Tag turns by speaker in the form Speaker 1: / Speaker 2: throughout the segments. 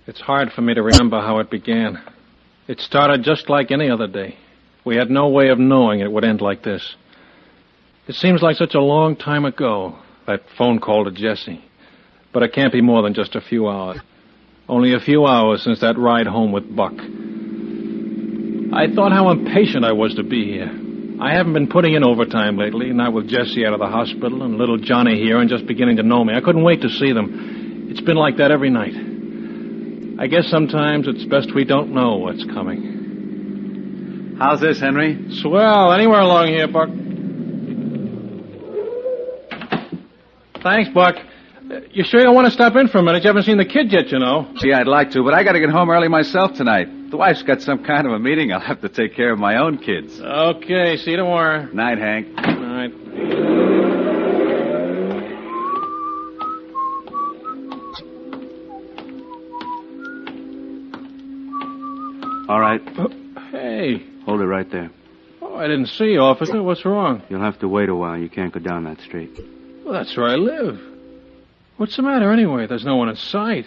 Speaker 1: It's hard for me to remember how it began. It started just like any other day. We had no way of knowing it would end like this. It seems like such a long time ago, that phone call to Jesse. But it can't be more than just a few hours. Only a few hours since that ride home with Buck. I thought how impatient I was to be here. I haven't been putting in overtime lately, not with Jesse out of the hospital and little Johnny here and just beginning to know me. I couldn't wait to see them. It's been like that every night. I guess sometimes it's best we don't know what's coming.
Speaker 2: How's this, Henry?
Speaker 1: Swell. Anywhere along here, Buck. Thanks, Buck. You sure you don't want to stop in for a minute? You haven't seen the kid yet, you know.
Speaker 2: Gee, I'd like to, but I got to get home early myself tonight. The wife's got some kind of a meeting. I'll have to take care of my own kids.
Speaker 1: Okay, see you tomorrow.
Speaker 2: Night, Hank.
Speaker 1: Night.
Speaker 2: All right.
Speaker 1: Hey.
Speaker 2: Hold it right there.
Speaker 1: Oh, I didn't see you, officer. What's wrong?
Speaker 2: You'll have to wait a while. You can't go down that street.
Speaker 1: Well, that's where I live. What's the matter anyway? There's no one in sight.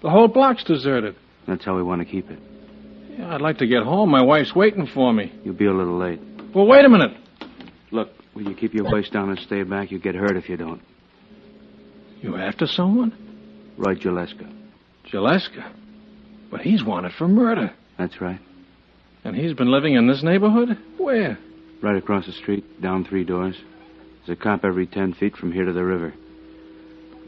Speaker 1: The whole block's deserted.
Speaker 2: That's how we want to keep it.
Speaker 1: Yeah, I'd like to get home. My wife's waiting for me.
Speaker 2: You'll be a little late.
Speaker 1: Well, wait a minute.
Speaker 2: Look, will you keep your voice down and stay back? You get hurt if you don't.
Speaker 1: You after someone?
Speaker 2: Roy Jaleska.
Speaker 1: Jaleska? But he's wanted for murder.
Speaker 2: That's right.
Speaker 1: And he's been living in this neighborhood? Where?
Speaker 2: Right across the street, down 3 doors. There's a cop every 10 feet from here to the river.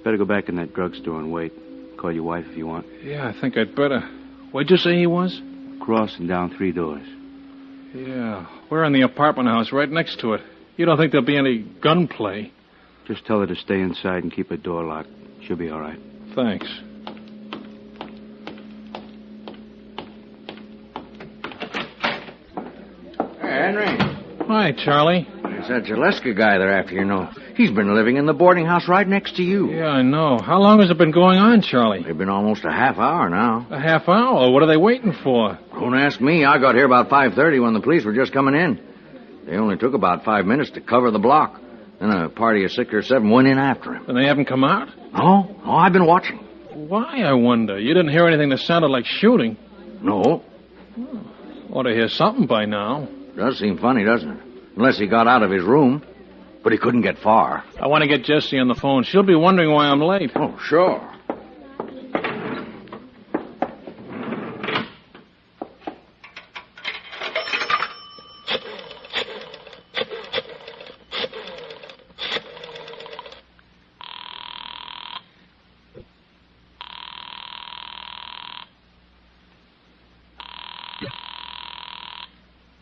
Speaker 2: Better go back in that drugstore and wait. Call your wife if you want.
Speaker 1: Yeah, I think I'd better. Where'd you say he was?
Speaker 2: Across and down 3 doors.
Speaker 1: Yeah, we're in the apartment house right next to it. You don't think there'll be any gunplay?
Speaker 2: Just tell her to stay inside and keep her door locked. She'll be all right.
Speaker 1: Thanks.
Speaker 3: Hey, Henry.
Speaker 1: Hi, Charlie.
Speaker 3: It's that Jaleska guy they're after, you know. He's been living in the boarding house right next to you.
Speaker 1: Yeah, I know. How long has it been going on, Charlie?
Speaker 3: They've been almost a half hour now.
Speaker 1: A half hour? What are they waiting for?
Speaker 3: Don't ask me. I got here about 5:30 when the police were just coming in. They only took about 5 minutes to cover the block. Then a party of 6 or 7 went in after him.
Speaker 1: And they haven't come out?
Speaker 3: No, I've been watching.
Speaker 1: Why, I wonder? You didn't hear anything that sounded like shooting.
Speaker 3: No.
Speaker 1: Ought to hear something by now.
Speaker 3: Does seem funny, doesn't it? Unless he got out of his room. But he couldn't get far.
Speaker 1: I want to get Jessie on the phone. She'll be wondering why I'm late.
Speaker 3: Oh, sure.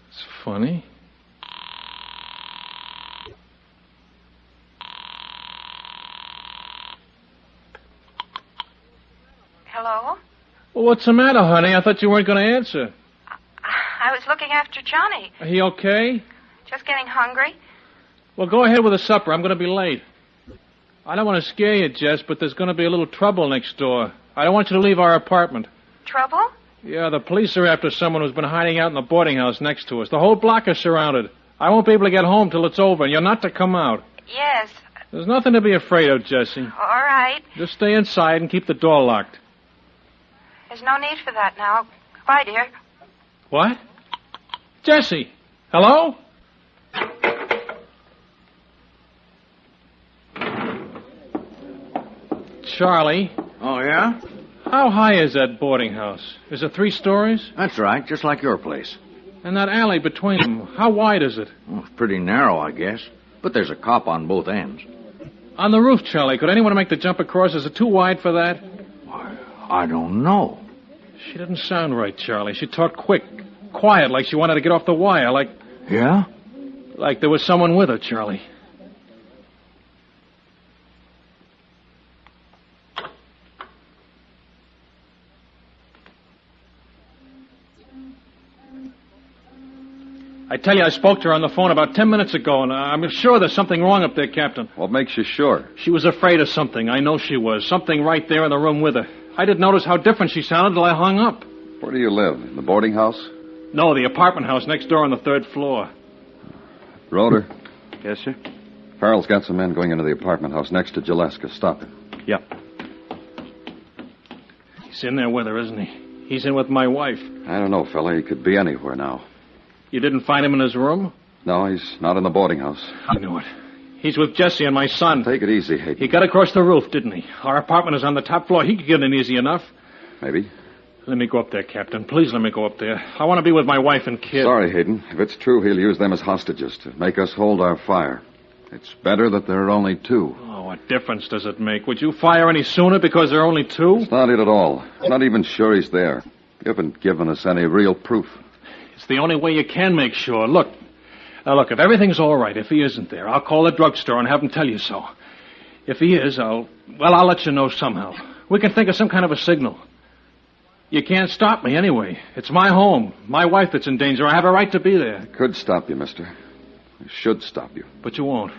Speaker 1: It's funny.
Speaker 4: Hello?
Speaker 1: Well, what's the matter, honey? I thought you weren't going to answer.
Speaker 4: I was looking after Johnny.
Speaker 1: Are he okay?
Speaker 4: Just getting hungry.
Speaker 1: Well, go ahead with the supper. I'm going to be late. I don't want to scare you, Jess, but there's going to be a little trouble next door. I don't want you to leave our apartment.
Speaker 4: Trouble?
Speaker 1: Yeah, the police are after someone who's been hiding out in the boarding house next to us. The whole block is surrounded. I won't be able to get home till it's over, and you're not to come out.
Speaker 4: Yes.
Speaker 1: There's nothing to be afraid of, Jessie.
Speaker 4: All right.
Speaker 1: Just stay inside and keep the door locked.
Speaker 4: There's no need for that now. Goodbye, dear.
Speaker 1: What? Jessie! Hello? Charlie,
Speaker 3: Oh, yeah?
Speaker 1: how high is that boarding house? Is it 3 stories?
Speaker 3: That's right, just like your place.
Speaker 1: And that alley between them, how wide is it?
Speaker 3: Well, it's pretty narrow, I guess. But there's a cop on both ends.
Speaker 1: On the roof, Charlie, could anyone make the jump across? Is it too wide for that?
Speaker 3: I don't know.
Speaker 1: She didn't sound right, Charlie. She talked quick, quiet, like she wanted to get off the wire, like
Speaker 3: Yeah?
Speaker 1: there was someone with her, Charlie. I tell you, I spoke to her on the phone about 10 minutes ago, and I'm sure there's something wrong up there, Captain.
Speaker 5: What makes you sure?
Speaker 1: She was afraid of something. I know she was. Something right there in the room with her. I didn't notice how different she sounded till I hung up.
Speaker 5: Where do you live? In the boarding house?
Speaker 1: No, the apartment house next door on the 3rd floor.
Speaker 5: Roeder,
Speaker 2: Yes, sir?
Speaker 5: Farrell's got some men going into the apartment house next to Jaleska. Stop him.
Speaker 2: Yep.
Speaker 1: He's in there with her, isn't he? He's in with my wife.
Speaker 5: I don't know, fella. He could be anywhere now.
Speaker 1: You didn't find him in his room?
Speaker 5: No, he's not in the boarding house.
Speaker 1: I knew it. He's with Jesse and my son.
Speaker 5: Take it easy, Hayden.
Speaker 1: He got across the roof, didn't he? Our apartment is on the top floor. He could get in easy enough.
Speaker 5: Maybe.
Speaker 1: Let me go up there, Captain. Please let me go up there. I want to be with my wife and kid.
Speaker 5: Sorry, Hayden. If it's true, he'll use them as hostages to make us hold our fire. It's better that there are only two.
Speaker 1: Oh, what difference does it make? Would you fire any sooner because there are only two?
Speaker 5: It's not it at all. I'm not even sure he's there. You haven't given us any real proof.
Speaker 1: It's the only way you can make sure. Look, if everything's all right, if he isn't there, I'll call the drugstore and have him tell you so. If he is, I'll let you know somehow. We can think of some kind of a signal. You can't stop me anyway. It's my home, my wife that's in danger. I have a right to be there.
Speaker 5: I could stop you, mister. I should stop you.
Speaker 1: But you won't.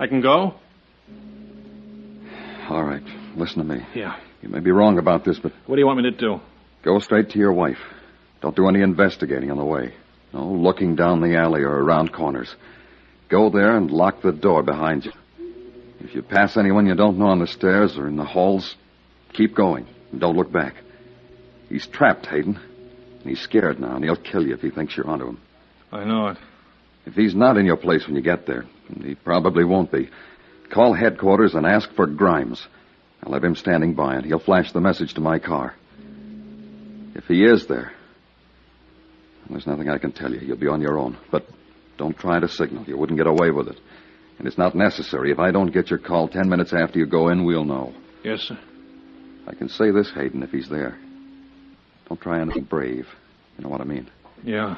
Speaker 1: I can go?
Speaker 5: All right. Listen to me.
Speaker 1: Yeah.
Speaker 5: You may be wrong about this, but...
Speaker 1: What do you want me to do?
Speaker 5: Go straight to your wife. Don't do any investigating on the way. No looking down the alley or around corners. Go there and lock the door behind you. If you pass anyone you don't know on the stairs or in the halls, keep going and don't look back. He's trapped, Hayden. And he's scared now, and he'll kill you if he thinks you're onto him.
Speaker 1: I know it.
Speaker 5: If he's not in your place when you get there, and he probably won't be, call headquarters and ask for Grimes. I'll have him standing by, and he'll flash the message to my car. If he is there, there's nothing I can tell you. You'll be on your own. But don't try to signal. You wouldn't get away with it. And it's not necessary. If I don't get your call 10 minutes after you go in, we'll know.
Speaker 1: Yes, sir.
Speaker 5: I can say this, Hayden, if he's there. Don't try anything brave. You know what I mean?
Speaker 1: Yeah.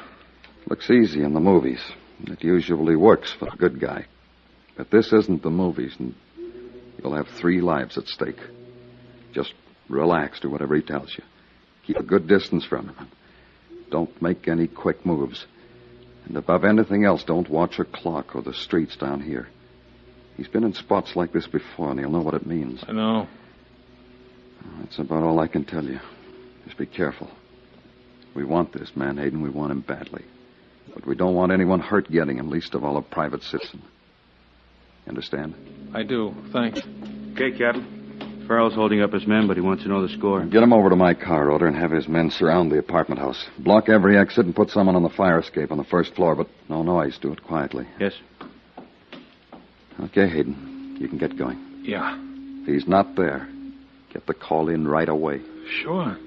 Speaker 5: Looks easy in the movies. It usually works for the good guy. But this isn't the movies, and you'll have 3 lives at stake. Just relax, do whatever he tells you. Keep a good distance from him. Don't make any quick moves. And above anything else, don't watch a clock or the streets down here. He's been in spots like this before, and he'll know what it means.
Speaker 1: I know.
Speaker 5: That's about all I can tell you. Just be careful. We want this man, Hayden. We want him badly. But we don't want anyone hurt getting him, least of all a private citizen. You understand?
Speaker 1: I do. Thanks.
Speaker 2: Okay, Captain. Farrell's holding up his men, but he wants to know the score.
Speaker 5: Get him over to my car, Roder, and have his men surround the apartment house. Block every exit and put someone on the fire escape on the first floor, but no noise. Do it quietly.
Speaker 2: Yes.
Speaker 5: Okay, Hayden. You can get going.
Speaker 1: Yeah.
Speaker 5: If he's not there, get the call in right away.
Speaker 1: Sure.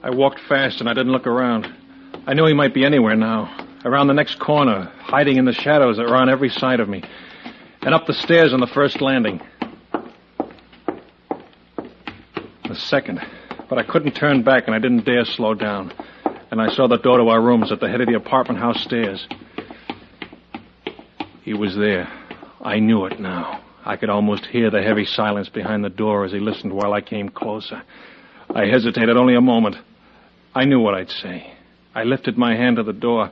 Speaker 1: I walked fast and I didn't look around. I knew he might be anywhere now. Around the next corner, hiding in the shadows that were on every side of me. And up the stairs on the first landing. The second. But I couldn't turn back and I didn't dare slow down. And I saw the door to our rooms at the head of the apartment house stairs. He was there. I knew it now. I could almost hear the heavy silence behind the door as he listened while I came closer. I hesitated only a moment. I knew what I'd say. I lifted my hand to the door.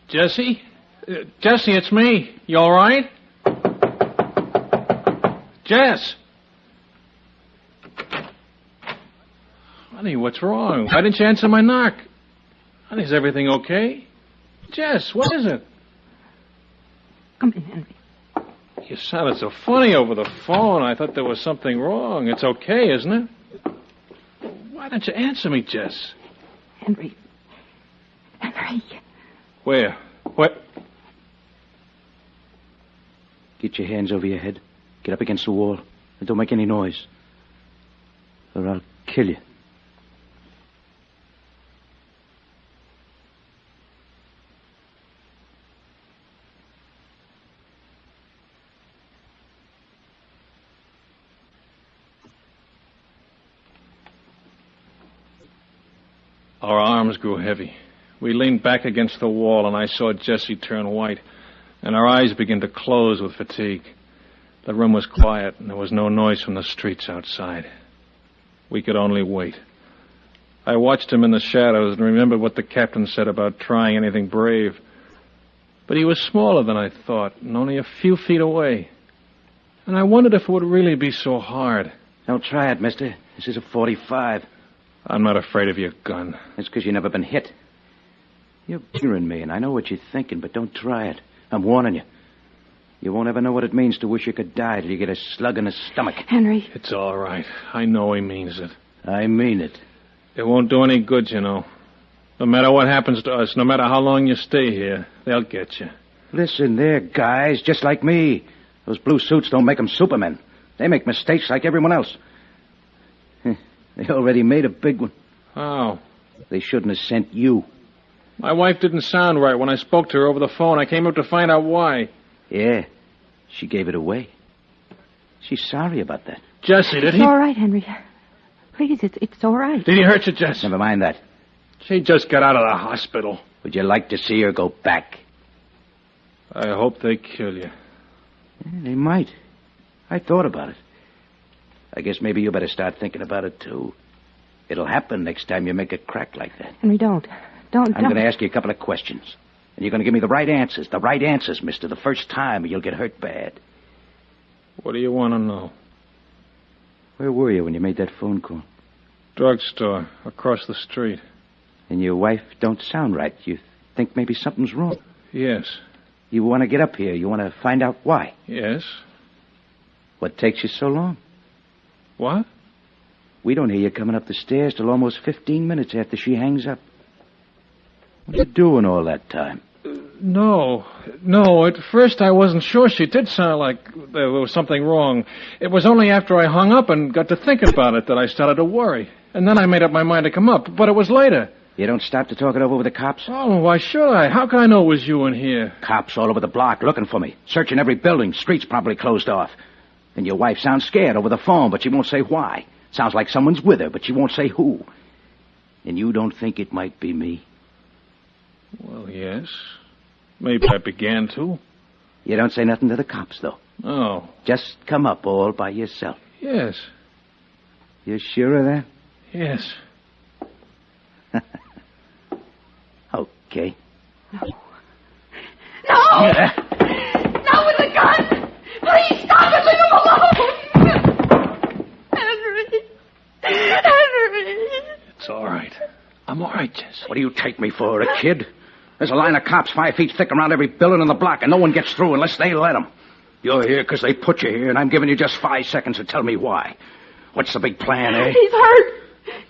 Speaker 1: Jesse? Jesse, it's me. You all right? Jess! Honey, what's wrong? Why didn't you answer my knock? Honey, is everything okay? Jess, what is it?
Speaker 4: Come in, Henry.
Speaker 1: You sounded so funny over the phone. I thought there was something wrong. It's okay, isn't it? Why don't you answer me, Jess?
Speaker 4: Henry. Henry.
Speaker 1: Where? What?
Speaker 2: Get your hands over your head. Get up against the wall. And don't make any noise. Or I'll kill you.
Speaker 1: Our arms grew heavy. We leaned back against the wall, and I saw Jesse turn white, and our eyes began to close with fatigue. The room was quiet, and there was no noise from the streets outside. We could only wait. I watched him in the shadows and remembered what the captain said about trying anything brave. But he was smaller than I thought, and only a few feet away. And I wondered if it would really be so hard.
Speaker 6: Don't try it, mister. This is a .45.
Speaker 1: I'm not afraid of your gun.
Speaker 6: It's because you've never been hit. You're bothering me, and I know what you're thinking, but don't try it. I'm warning you. You won't ever know what it means to wish you could die till you get a slug in the stomach.
Speaker 4: Henry.
Speaker 1: It's all right. I know he means it.
Speaker 6: I mean it.
Speaker 1: It won't do any good, you know. No matter what happens to us, no matter how long you stay here, they'll get you.
Speaker 6: Listen, they're guys just like me. Those blue suits don't make them supermen. They make mistakes like everyone else. They already made a big one.
Speaker 1: How?
Speaker 6: They shouldn't have sent you.
Speaker 1: My wife didn't sound right when I spoke to her over the phone. I came up to find out why.
Speaker 6: Yeah, she gave it away. She's sorry about that.
Speaker 1: Jesse, did he?
Speaker 4: It's all right, Henry. Please, it's all right.
Speaker 1: Did he hurt you, Jesse?
Speaker 6: Never mind that.
Speaker 1: She just got out of the hospital.
Speaker 6: Would you like to see her go back?
Speaker 1: I hope they kill you.
Speaker 6: Yeah, they might. I thought about it. I guess maybe you better start thinking about it, too. It'll happen next time you make a crack like that.
Speaker 4: Henry, don't.
Speaker 6: I'm going to ask you a couple of questions. And you're going to give me the right answers. The right answers, mister. The first time, or you'll get hurt bad.
Speaker 1: What do you want to know?
Speaker 6: Where were you when you made that phone call?
Speaker 1: Drugstore, across the street.
Speaker 6: And your wife don't sound right. You think maybe something's wrong.
Speaker 1: Yes.
Speaker 6: You want to get up here. You want to find out why.
Speaker 1: Yes.
Speaker 6: What takes you so long?
Speaker 1: What?
Speaker 6: We don't hear you coming up the stairs till almost 15 minutes after she hangs up. What are you doing all that time?
Speaker 1: No. At first I wasn't sure. She did sound like there was something wrong. It was only after I hung up and got to thinking about it that I started to worry. And then I made up my mind to come up, but it was later.
Speaker 6: You don't stop to talk it over with the cops?
Speaker 1: Oh, why should I? How can I know it was you in here?
Speaker 6: Cops all over the block looking for me. Searching every building. Streets probably closed off. And your wife sounds scared over the phone, but she won't say why. Sounds like someone's with her, but she won't say who. And you don't think it might be me?
Speaker 1: Well, yes. Maybe I began to.
Speaker 6: You don't say nothing to the cops, though?
Speaker 1: Oh.
Speaker 6: Just come up all by yourself?
Speaker 1: Yes.
Speaker 6: You sure of that?
Speaker 1: Yes.
Speaker 6: Okay.
Speaker 4: No! Not with the gun! Please stop it! Leave him alone! Henry!
Speaker 1: It's all right. I'm all right, Jess.
Speaker 6: What do you take me for, a kid? There's a line of cops 5 feet thick around every building in the block, and no one gets through unless they let them. You're here because they put you here, and I'm giving you just 5 seconds to tell me why. What's the big plan, eh?
Speaker 4: He's hurt.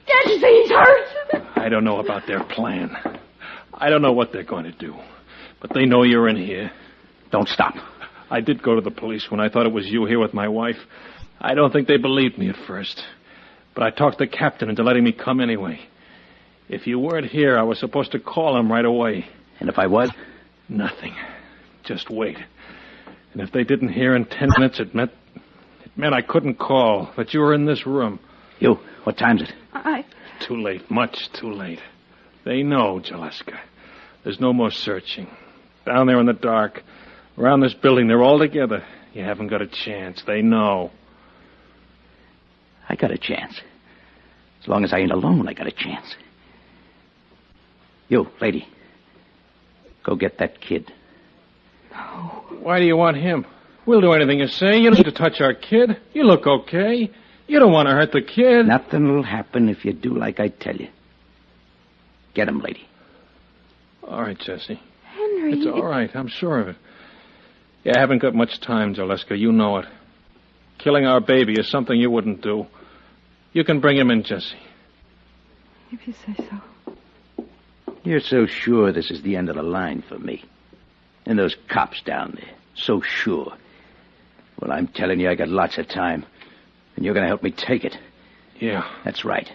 Speaker 4: Can't you see he's hurt?
Speaker 1: I don't know about their plan. I don't know what they're going to do. But they know you're in here.
Speaker 6: Don't stop.
Speaker 1: I did go to the police when I thought it was you here with my wife. I don't think they believed me at first. But I talked the captain into letting me come anyway. If you weren't here, I was supposed to call him right away.
Speaker 6: And if I was?
Speaker 1: Nothing. Just wait. And if they didn't hear in 10 minutes, it meant I couldn't call, that you were in this room.
Speaker 6: You, what time's it?
Speaker 1: Too late, much too late. They know, Jaleska. There's no more searching. Down there in the dark, around this building, they're all together. You haven't got a chance. They know.
Speaker 6: I got a chance. As long as I ain't alone, I got a chance. You, lady, go get that kid.
Speaker 4: No.
Speaker 1: Why do you want him? We'll do anything you say. You don't need to touch our kid. You look okay. You don't want to hurt the kid.
Speaker 6: Nothing'll happen if you do like I tell you. Get him, lady.
Speaker 1: All right, Jesse.
Speaker 4: Henry.
Speaker 1: It's all right. I'm sure of it. You haven't got much time, Jaleska. You know it. Killing our baby is something you wouldn't do. You can bring him in, Jesse.
Speaker 4: If you say so.
Speaker 6: You're so sure this is the end of the line for me. And those cops down there, so sure. Well, I'm telling you, I got lots of time. And you're going to help me take it.
Speaker 1: Yeah.
Speaker 6: That's right.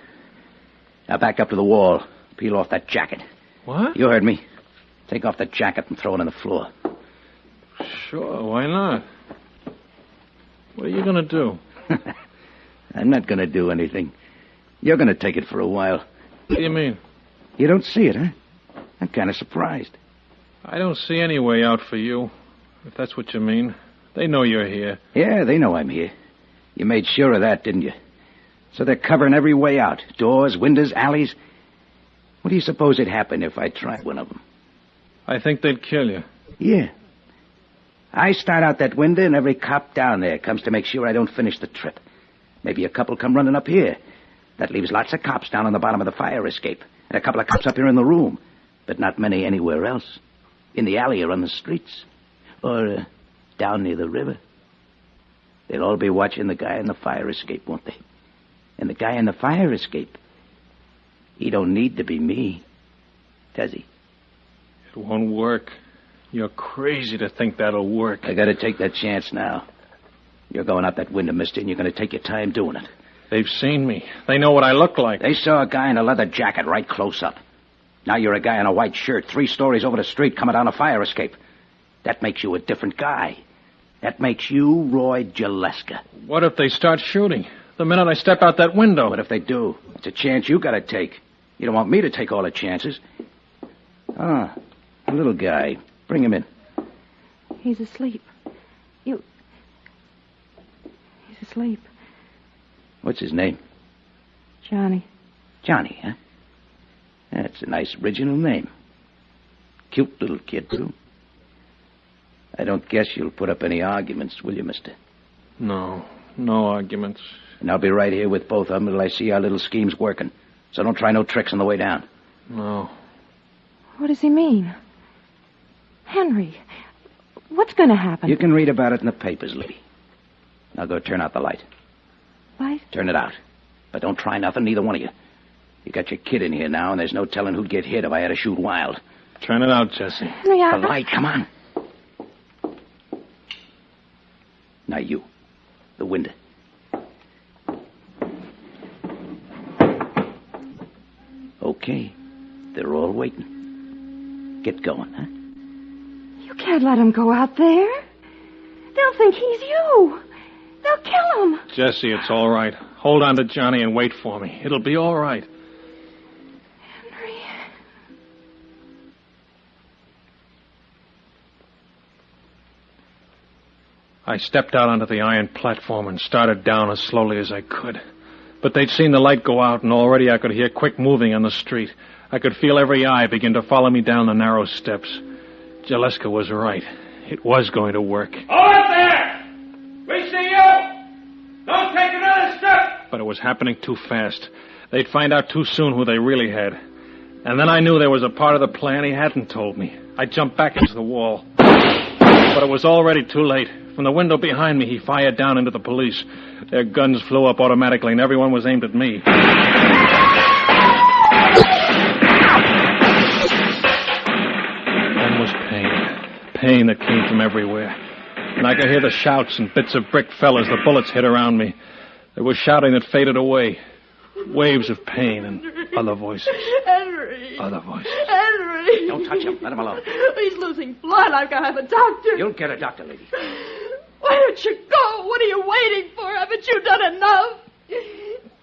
Speaker 6: Now back up to the wall. Peel off that jacket.
Speaker 1: What?
Speaker 6: You heard me. Take off the jacket and throw it on the floor.
Speaker 1: Sure, why not? What are you going to do?
Speaker 6: I'm not going to do anything. You're going to take it for a while.
Speaker 1: What do you mean?
Speaker 6: You don't see it, huh? I'm kind of surprised.
Speaker 1: I don't see any way out for you, if that's what you mean. They know you're here.
Speaker 6: Yeah, they know I'm here. You made sure of that, didn't you? So they're covering every way out. Doors, windows, alleys. What do you suppose would happen if I tried one of them?
Speaker 1: I think they'd kill you.
Speaker 6: Yeah. I start out that window, and every cop down there comes to make sure I don't finish the trip. Maybe a couple come running up here. That leaves lots of cops down on the bottom of the fire escape, and a couple of cops up here in the room, but not many anywhere else. In the alley or on the streets, or down near the river. They'll all be watching the guy in the fire escape, won't they? And the guy in the fire escape, he don't need to be me, does he?
Speaker 1: It won't work. You're crazy to think that'll work.
Speaker 6: I gotta take that chance now. You're going out that window, mister, and you're gonna take your time doing it.
Speaker 1: They've seen me. They know what I look like.
Speaker 6: They saw a guy in a leather jacket right close up. Now you're a guy in a white shirt 3 stories over the street coming down a fire escape. That makes you a different guy. That makes you Roy Jaleska.
Speaker 1: What if they start shooting? The minute I step out that window.
Speaker 6: What if they do? It's a chance you gotta take. You don't want me to take all the chances. Ah, a little guy. Bring him in.
Speaker 7: He's asleep. He's asleep.
Speaker 6: What's his name?
Speaker 7: Johnny.
Speaker 6: Johnny, huh? That's a nice original name. Cute little kid, too. I don't guess you'll put up any arguments, will you, mister?
Speaker 1: No arguments.
Speaker 6: And I'll be right here with both of them until I see our little scheme's working. So don't try no tricks on the way down.
Speaker 1: No.
Speaker 7: What does he mean? Henry, what's going to happen?
Speaker 6: You can read about it in the papers, Libby. Now go turn out the light.
Speaker 7: Light?
Speaker 6: Turn it out. But don't try nothing, neither one of you. You got your kid in here now, and there's no telling who'd get hit if I had to shoot wild.
Speaker 1: Turn it out, Jesse.
Speaker 7: Henry,
Speaker 6: The light, come on. Now you. The window. Okay. They're all waiting. Get going, huh?
Speaker 7: You can't let him go out there. They'll think he's you. They'll kill him.
Speaker 1: Jesse, it's all right. Hold on to Johnny and wait for me. It'll be all right.
Speaker 7: Henry.
Speaker 1: I stepped out onto the iron platform and started down as slowly as I could. But they'd seen the light go out, and already I could hear quick moving on the street. I could feel every eye begin to follow me down the narrow steps. Jaleska was right. It was going to work.
Speaker 8: Hold it there! We see you! Don't take another step!
Speaker 1: But it was happening too fast. They'd find out too soon who they really had. And then I knew there was a part of the plan he hadn't told me. I jumped back into the wall. But it was already too late. From the window behind me, he fired down into the police. Their guns flew up automatically, and everyone was aimed at me. Then was pain. Pain that came from everywhere. And I could hear the shouts and bits of brick fell as the bullets hit around me. There was shouting that faded away. Waves of pain and other voices.
Speaker 4: Henry.
Speaker 1: Other voices.
Speaker 4: Henry.
Speaker 6: Don't touch him. Let him alone.
Speaker 4: He's losing blood. I've got to have a doctor.
Speaker 6: You'll get a doctor, lady.
Speaker 4: Why don't you go? What are you waiting for? Haven't you done enough?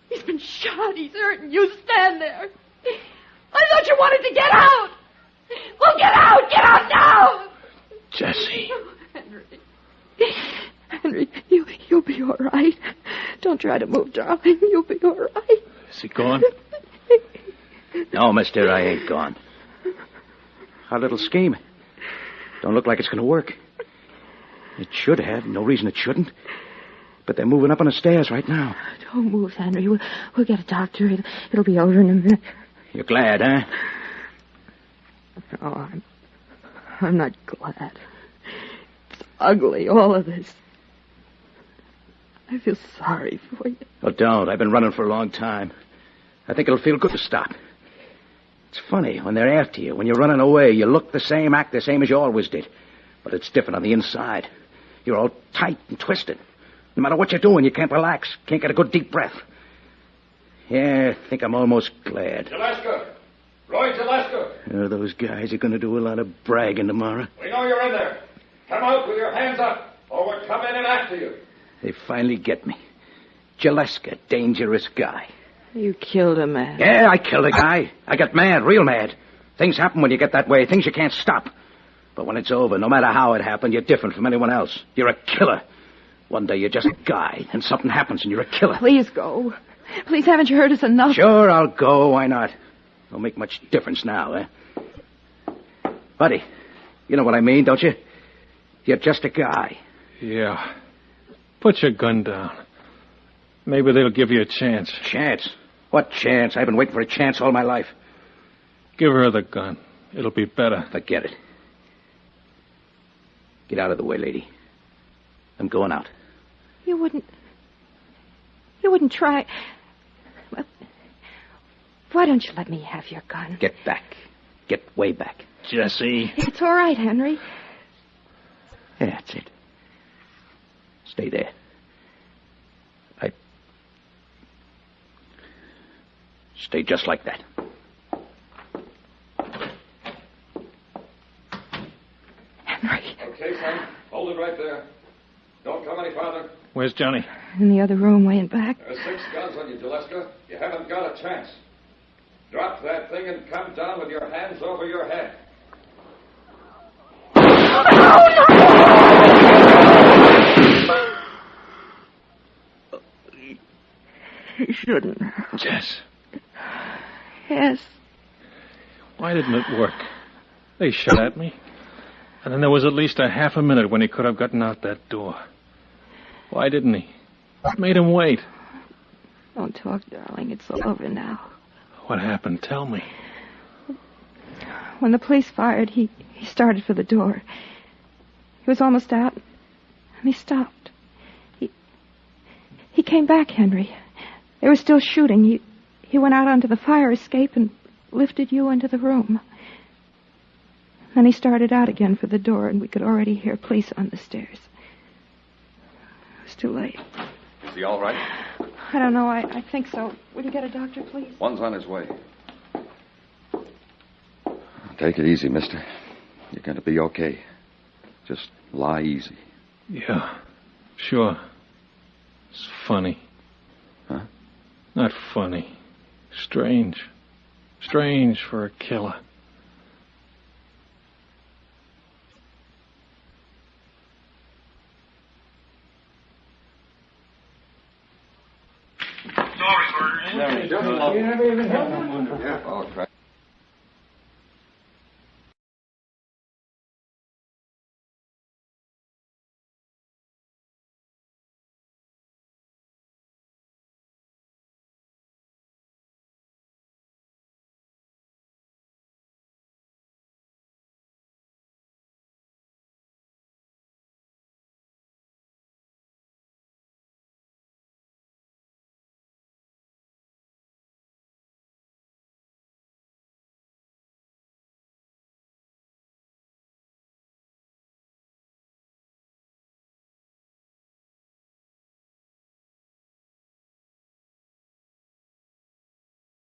Speaker 4: He's been shot. He's hurt, and you stand there. I thought you wanted to get out. Well, get out. Get out now.
Speaker 1: Jesse.
Speaker 7: Henry, you'll be all right. Don't try to move, darling. You'll be all right.
Speaker 1: Is he gone?
Speaker 6: No, mister, I ain't gone. Our little scheme. Don't look like it's going to work. It should have. No reason it shouldn't. But they're moving up on the stairs right now.
Speaker 7: Don't move, Henry. We'll get a doctor. It'll be over in a minute.
Speaker 6: You're glad, huh?
Speaker 7: No, I'm not glad. It's ugly, all of this. I feel sorry for you.
Speaker 6: Oh, don't. I've been running for a long time. I think it'll feel good to stop. It's funny. When they're after you, when you're running away, you look the same, act the same as you always did. But it's different on the inside. You're all tight and twisted. No matter what you're doing, you can't relax. Can't get a good deep breath. Yeah, I think I'm almost glad.
Speaker 8: Jaleska! Roy Jaleska!
Speaker 6: Oh, those guys are going to do a lot of bragging tomorrow.
Speaker 8: We know you're in there. Come out with your hands up, or we'll come in and after you.
Speaker 6: They finally get me. Jaleska, dangerous guy.
Speaker 7: You killed a man.
Speaker 6: Yeah, I killed a guy. I got mad, real mad. Things happen when you get that way, things you can't stop. But when it's over, no matter how it happened, you're different from anyone else. You're a killer. One day you're just a guy, and something happens and you're a killer.
Speaker 7: Please go. Please, haven't you heard us enough?
Speaker 6: Sure, I'll go. Why not? Don't make much difference now, eh? Buddy, you know what I mean, don't you? You're just a guy.
Speaker 1: Yeah. Put your gun down. Maybe they'll give you a chance.
Speaker 6: Chance? What chance? I've been waiting for a chance all my life.
Speaker 1: Give her the gun. It'll be better.
Speaker 6: Forget it. Get out of the way, lady. I'm going out.
Speaker 7: You wouldn't try. Well, why don't you let me have your gun?
Speaker 6: Get back. Get way back.
Speaker 1: Jesse.
Speaker 7: It's all right, Henry.
Speaker 6: Yeah, that's it. Stay there. Stay just like that.
Speaker 7: Henry.
Speaker 8: Okay, son. Hold it right there. Don't come any farther.
Speaker 1: Where's Johnny?
Speaker 7: In the other room, way in back.
Speaker 8: There's 6 guns on you, Gillespie. You haven't got a chance. Drop that thing and come down with your hands over your head.
Speaker 7: He shouldn't.
Speaker 1: Jess.
Speaker 7: Yes.
Speaker 1: Why didn't it work? They shot at me. And then there was at least a half a minute when he could have gotten out that door. Why didn't he? What made him wait?
Speaker 7: Don't talk, darling. It's all over now.
Speaker 1: What happened? Tell me.
Speaker 7: When the police fired, he started for the door. He was almost out, and he stopped. He came back, Henry. They were still shooting. He went out onto the fire escape and lifted you into the room. Then he started out again for the door, and we could already hear police on the stairs. It was too late.
Speaker 5: Is he all right?
Speaker 7: I don't know. I think so. Will you get a doctor, please?
Speaker 5: One's on his way. Take it easy, mister. You're going to be okay. Just lie easy.
Speaker 1: Yeah, sure. It's funny.
Speaker 5: Huh?
Speaker 1: Not funny. Strange. Strange for a killer.
Speaker 8: Sorry, Carter.
Speaker 5: Yeah, oh, crap.